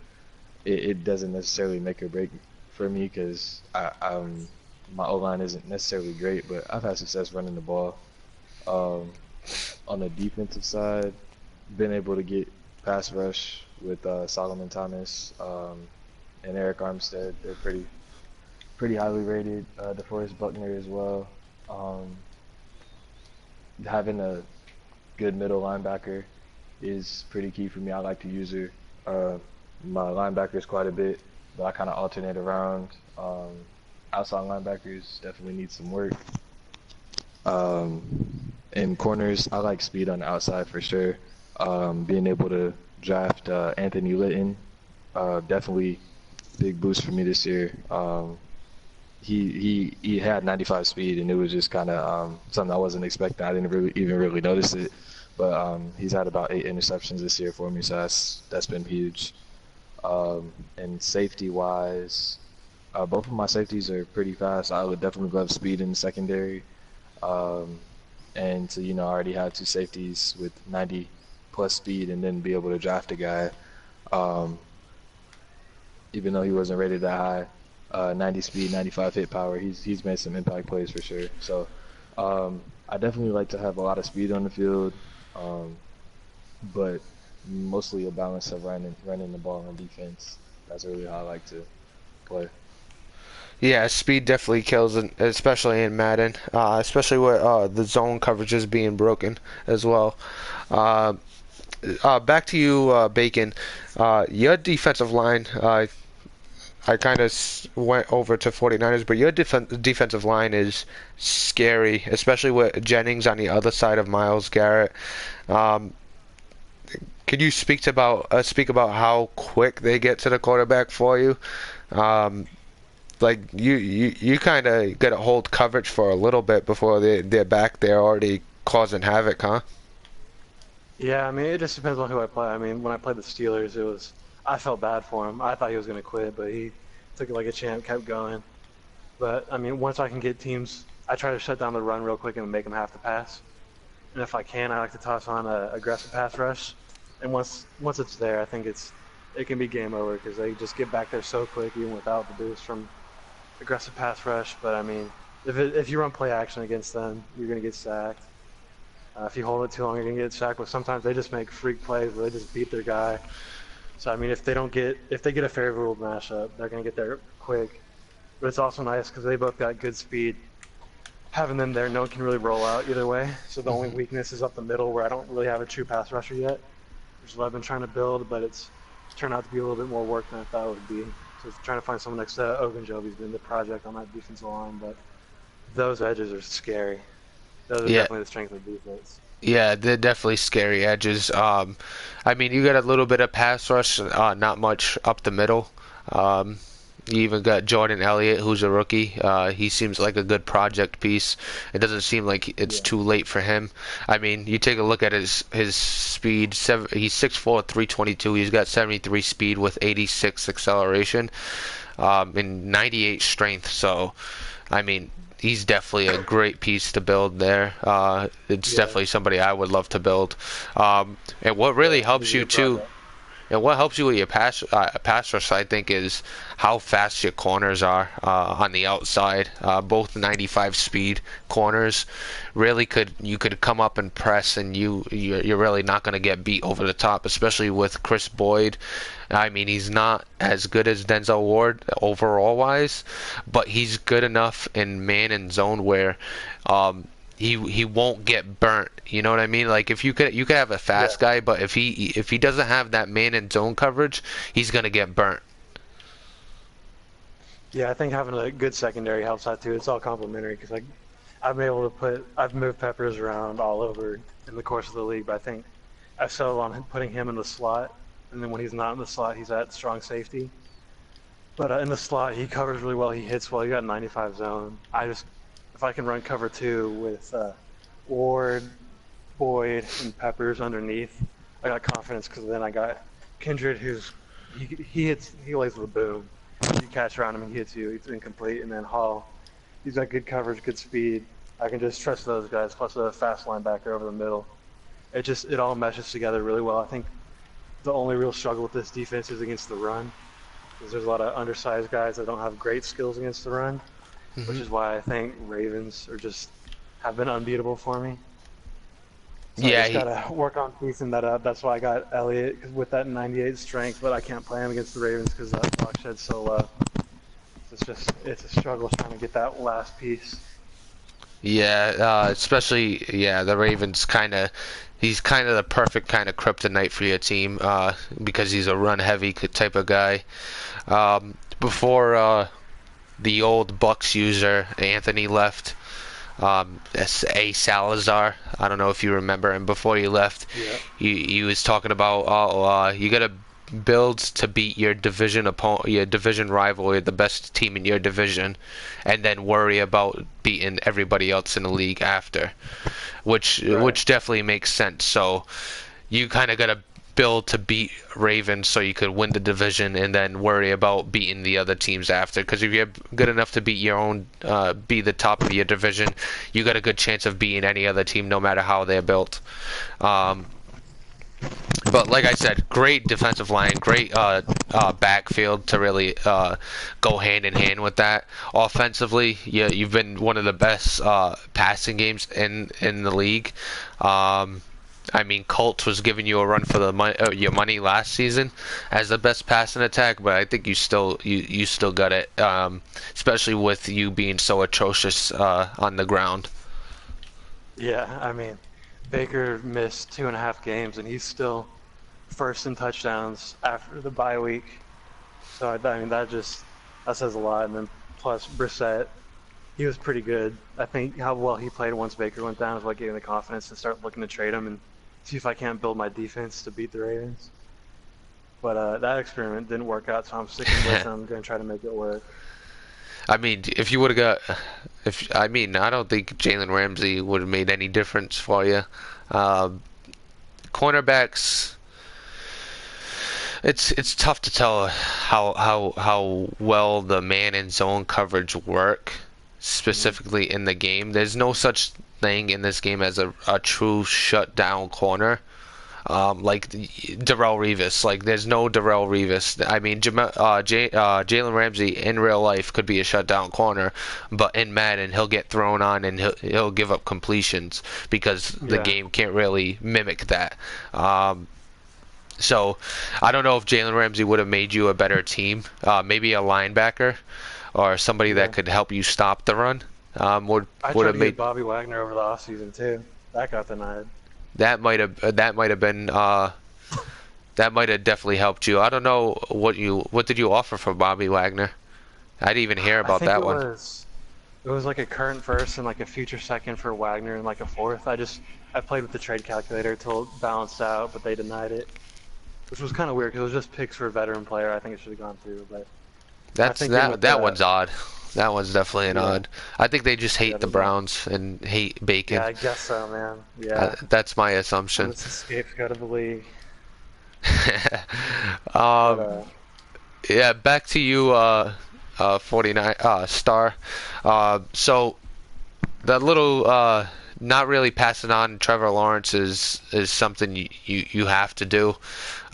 it doesn't necessarily make or break for me because my O line isn't necessarily great, but I've had success running the ball. Um, on the defensive side, been able to get pass rush with Solomon Thomas and Eric Armstead. They're pretty highly rated. DeForest Buckner as well. Um, Having a good middle linebacker is pretty key for me. I like to use her. My linebackers quite a bit, but I kind of alternate around. Outside linebackers definitely need some work. In corners, I like speed on the outside for sure. Being able to draft Anthony Litton, definitely big boost for me this year. He had 95 speed, and it was just kind of something I wasn't expecting. I didn't really notice it, but he's had about 8 interceptions this year for me, so that's been huge. And safety wise, both of my safeties are pretty fast. I would definitely love speed in the secondary. Um, and to I already have two safeties with 90 plus speed, and then be able to draft a guy, um, even though he wasn't rated that high. 90 speed, 95 hit power. He's made some impact plays for sure. So I definitely like to have a lot of speed on the field, um, but mostly a balance of running the ball on defense. That's really how I like to play. Yeah, speed definitely kills, especially in Madden, especially with the zone coverage is being broken as well. Uh, Back to you, Bacon. Your defensive line, I kind of went over to 49ers, but your defensive line is scary, especially with Jennings on the other side of Myles Garrett. Um, could you speak about how quick they get to the quarterback for you? Um, like you kind of got to hold coverage for a little bit before they're back there already causing havoc, huh? Yeah, I mean, it just depends on who I play. I mean, when I played the Steelers, I felt bad for him. I thought he was going to quit, but he took it like a champ, kept going. But, I mean, once I can get teams, I try to shut down the run real quick and make them have to pass. And if I can, I like to toss on a aggressive pass rush. And once it's there, I think it can be game over because they just get back there so quick, even without the boost from aggressive pass rush. But I mean, If you run play action against them, you're gonna get sacked. If you hold it too long, you're gonna get sacked. But sometimes they just make freak plays where they just beat their guy. So I mean, if they get a favorable matchup, they're gonna get there quick. But it's also nice because they both got good speed. Having them there, no one can really roll out either way. So the only weakness is up the middle, where I don't really have a true pass rusher yet, which is what I've been trying to build. But it's turned out to be a little bit more work than I thought it would be. So trying to find someone next to Ogunjobi's been the project on that defensive line. But those edges are scary. Those are Yeah. definitely the strength of the defense. Yeah, they're definitely scary edges. I mean, you got a little bit of pass rush, not much up the middle. Um, you even got Jordan Elliott, who's a rookie. He seems like a good project piece. It doesn't seem like it's Yeah. too late for him. I mean, you take a look at his speed. He's 6'4", 322. He's got 73 speed with 86 acceleration, and 98 strength. So, I mean, he's definitely a great piece to build there. It's Yeah. definitely somebody I would love to build. And what really Yeah, helps he's a you good too, project. and what helps you with your pass rush, I think, is how fast your corners are on the outside. Both 95 speed corners really could come up and press, and you're really not going to get beat over the top, especially with Chris Boyd. I mean, he's not as good as Denzel Ward overall wise, but he's good enough in man and zone where he won't get burnt. You know what I mean? Like if you could have a Yeah. fast guy, but if he doesn't have that man and zone coverage, he's gonna get burnt. Yeah, I think having a good secondary helps out too. It's all complementary because I've been able to I've moved Peppers around all over in the course of the league, but I think I've settled on putting him in the slot, and then when he's not in the slot, he's at strong safety. But in the slot, he covers really well. He hits well. He got 95 zone. If I can run cover two with Ward, Boyd, and Peppers underneath, I got confidence because then I got Kindred, he lays with a boom. You catch around him and he hits you. It's incomplete. And then Hall, he's got good coverage, good speed. I can just trust those guys, plus a fast linebacker over the middle. It all meshes together really well. I think the only real struggle with this defense is against the run, because there's a lot of undersized guys that don't have great skills against the run, which Hmm. is why I think Ravens have been unbeatable for me. So I Yeah, just gotta work on piecing that up. That's why I got Elliott with that 98 strength, but I can't play him against the Ravens because that block shed's so low. It's a struggle trying to get that last piece. yeah, especially the Ravens he's kind of the perfect kind of kryptonite for your team because he's a run heavy type of guy. Before the old Bucks user Anthony left. A. Salazar. I don't know if you remember him. Before he left, Yeah, he was talking about you got to build to beat your your division rival, or the best team in your division, and then worry about beating everybody else in the league after, right. which definitely makes sense. So you kind of got to build to beat Ravens so you could win the division and then worry about beating the other teams after. Because if you're good enough to beat your own, be the top of your division, you got a good chance of beating any other team, no matter how they're built. Um, but like I said, great defensive line, great backfield to really go hand in hand with that. Offensively, you've been one of the best passing games in the league. I mean, Colts was giving you a run for your money last season as the best passing attack, but I think you still got it, especially with you being so atrocious on the ground. Yeah, I mean, Baker missed 2.5 games, and he's still first in touchdowns after the bye week. So I mean, that says a lot. And then plus Brissett, he was pretty good. I think how well he played once Baker went down is what gave me the confidence to start looking to trade him and see if I can't build my defense to beat the Ravens. But that experiment didn't work out, so I'm sticking with him. I'm going to try to make it work. I mean, if you would have I mean, I don't think Jalen Ramsey would have made any difference for you. Um, Cornerbacks, it's tough to tell how well the man and zone coverage work Mhm. specifically in the game. There's no such thing in this game as a true shutdown corner. like Darrell Revis. Like there's no Darrell Revis. I mean, Jalen Ramsey in real life could be a shutdown corner, but in Madden he'll get thrown on and he'll give up completions because the Yeah. game can't really mimic that. So I don't know if Jalen Ramsey would have made you a better team. Maybe a linebacker or somebody that Yeah. could help you stop the run. I Would tried have to get made Bobby Wagner over the offseason too. That got denied. that might have been that might have definitely helped you. I don't know what did you offer for Bobby Wagner? I didn't even hear I about think that one. it was like a current first and like a future second for Wagner and like a fourth. I played with the trade calculator till it balanced out, but they denied it, which was kind of weird because it was just picks for a veteran player. I think it should have gone through, but I That's think in with that the one's odd. That one's definitely an yeah odd. I think they just yeah hate the there's no Browns and hate yeah Bacon. I guess so, man. Yeah, That's my I'm assumption. just a scapegoat of the league, but um, yeah, back to you, 49 Star. So that little not really passing on Trevor Lawrence is something you have to do.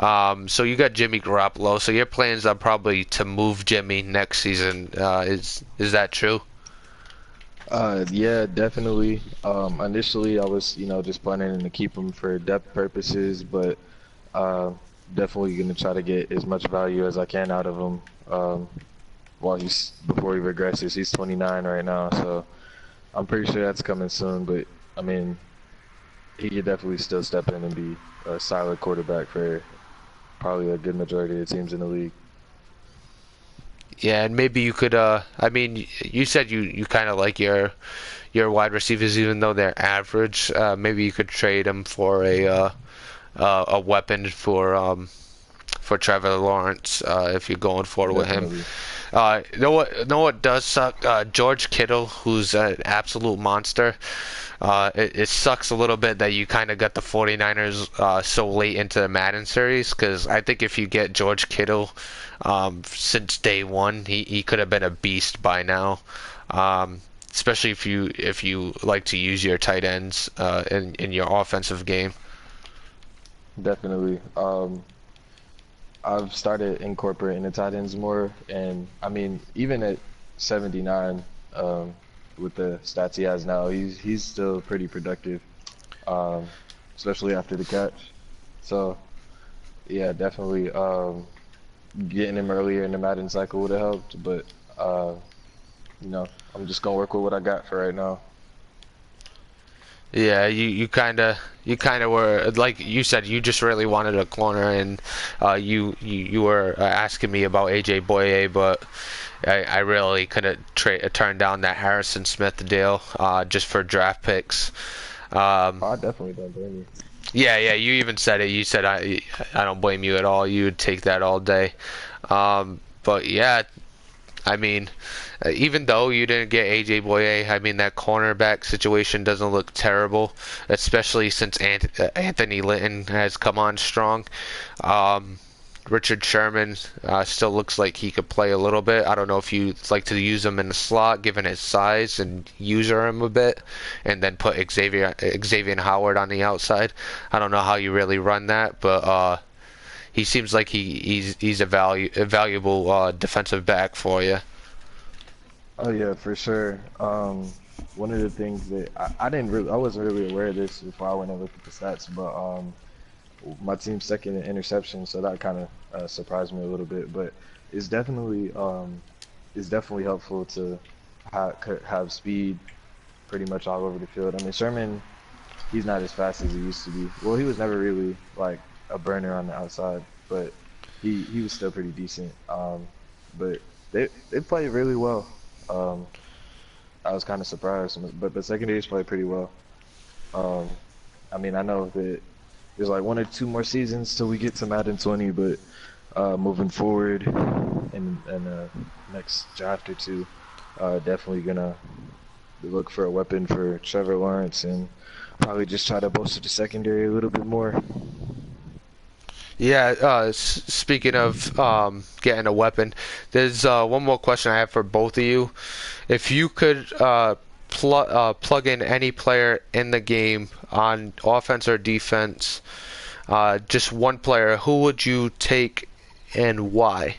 So you got Jimmy Garoppolo. So your plans are probably to move Jimmy next season. Is that true? Yeah, definitely. Initially, I was, just planning to keep him for depth purposes, but uh, definitely gonna try to get as much value as I can out of him. While before he regresses, he's 29 right now, so I'm pretty sure that's coming soon. But I mean, he could definitely still step in and be a solid quarterback for probably a good majority of the teams in the league. Yeah, and maybe you could. I mean, you said you kind of like your wide receivers, even though they're average. Maybe you could trade them for a weapon for Trevor Lawrence if you're going forward with him. Definitely. Know what does suck? George Kittle, who's an absolute monster. It sucks a little bit that you kind of got the 49ers so late into the Madden series because I think if you get George Kittle since day one, he could have been a beast by now. Especially if you like to use your tight ends in your offensive game. Definitely. I've started incorporating the tight ends more, and I mean, even at 79, with the stats he has now, he's still pretty productive, um, especially after the catch. So yeah, definitely getting him earlier in the Madden cycle would have helped, but I'm just gonna work with what I got for right now. Yeah, you kind of were like you said you just really wanted a corner and you were asking me about AJ Boye, but I really couldn't turn down that Harrison Smith deal just for draft picks. Um, I definitely don't blame you. yeah, you even said it. You said I don't blame you at all. You would take that all day. But yeah, I mean, even though you didn't get AJ Boye, I mean that cornerback situation doesn't look terrible, especially since Anthony Linton has come on strong. Um, Richard Sherman still looks like he could play a little bit. I don't know if you like to use him in the slot, given his size, and user him a bit, and then put Xavier Howard on the outside. I don't know how you really run that, but he seems like he's a valuable defensive back for you. Oh yeah, for sure. One of the things that I wasn't really aware of this before I went and looked at the stats, but my team's second in interception, so that kind of surprised me a little bit. But it's definitely it's definitely helpful to have speed pretty much all over the field. I mean, Sherman, he's not as fast as he used to be. Well, he was never really like a burner on the outside, but he was still pretty decent. But they played really well. Um, I was kind of surprised, but the secondaries played pretty well. Um, I mean, I know that there's like one or two more seasons till we get to Madden 20, but moving forward in the next draft or two, definitely gonna look for a weapon for Trevor Lawrence and probably just try to bolster the secondary a little bit more. Yeah, speaking of getting a weapon, there's one more question I have for both of you. If you could plug in any player in the game on offense or defense, Just one player. Who would you take and why?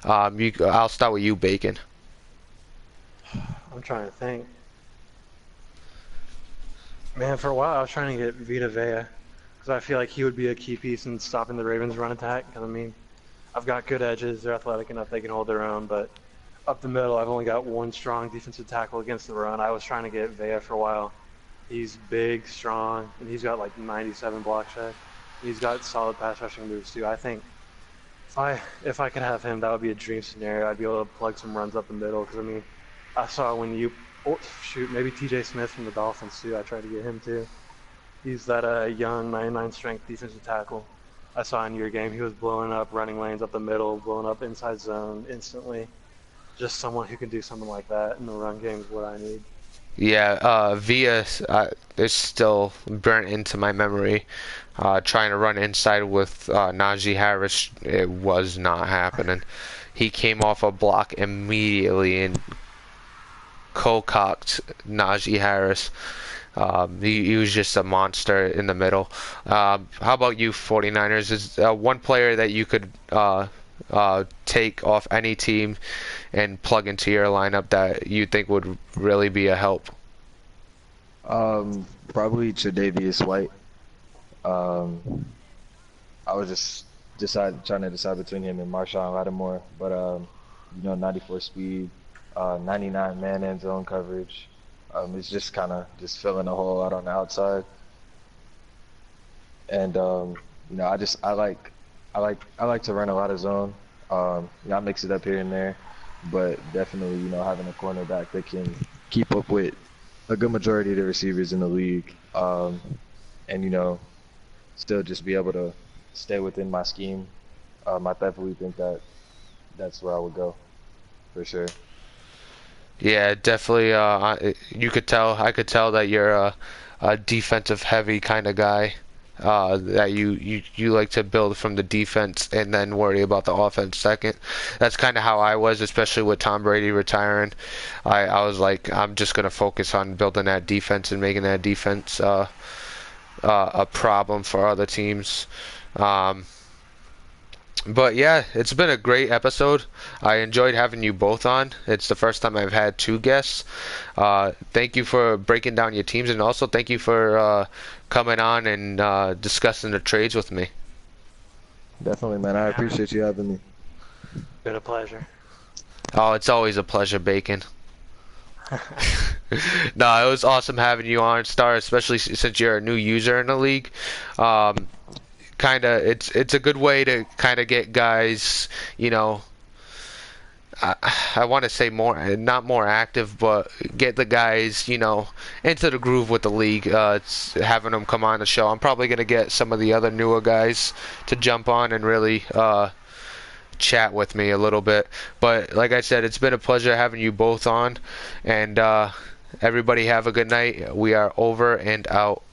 I'll start with you, Bacon. I'm trying to think. Man, for a while I was trying to get Vita Vea because I feel like he would be a key piece in stopping the Ravens' run attack. Because I mean, I've got good edges. They're athletic enough; they can hold their own. But up the middle, I've only got one strong defensive tackle against the run. I was trying to get Vea for a while. He's big, strong, and he's got like 97 block shed. He's got solid pass rushing moves too. I think if I could have him, that would be a dream scenario. I'd be able to plug some runs up the middle. Because I mean, I saw when you shoot maybe T.J. Smith from the Dolphins too. I tried to get him too. He's that young 99 strength defensive tackle. I saw in your game he was blowing up running lanes up the middle, blowing up inside zone instantly. Just someone who can do something like that in the run game is what I need. Yeah, Via is still burnt into my memory. Trying to run inside with Najee Harris, it was not happening. He came off a block immediately and co-cocked Najee Harris. He was just a monster in the middle. How about you, 49ers? Is one player that you could take off any team and plug into your lineup that you think would really be a help? Probably Tre'Davious White. I was just trying to decide between him and Marshawn Lattimore, but 94 speed, 99 man end zone coverage. It's just kind of just filling a hole out on the outside, and I like to run a lot of zone. I mix it up here and there, but definitely having a cornerback that can keep up with a good majority of the receivers in the league, and still just be able to stay within my scheme. I definitely think that's where I would go for sure. Yeah, definitely. You could tell. I could tell that you're a defensive heavy kind of guy. That you like to build from the defense and then worry about the offense second. That's kind of how I was, especially with Tom Brady retiring. I was like, I'm just gonna focus on building that defense and making that defense a problem for other teams. Um, but yeah, it's been a great episode. I enjoyed having you both on. It's the first time I've had two guests. Thank you for breaking down your teams, and also thank you for coming on and discussing the trades with me. Definitely, man. I appreciate you having me. Been a pleasure. Oh, it's always a pleasure, Bacon. No, it was awesome having you on, Star, especially since you're a new user in the league. It's a good way to kind of get guys, I want to say not more active, but get the guys, into the groove with the league. Having them come on the show. I'm probably gonna get some of the other newer guys to jump on and really chat with me a little bit. But like I said, it's been a pleasure having you both on, and everybody have a good night. We are over and out.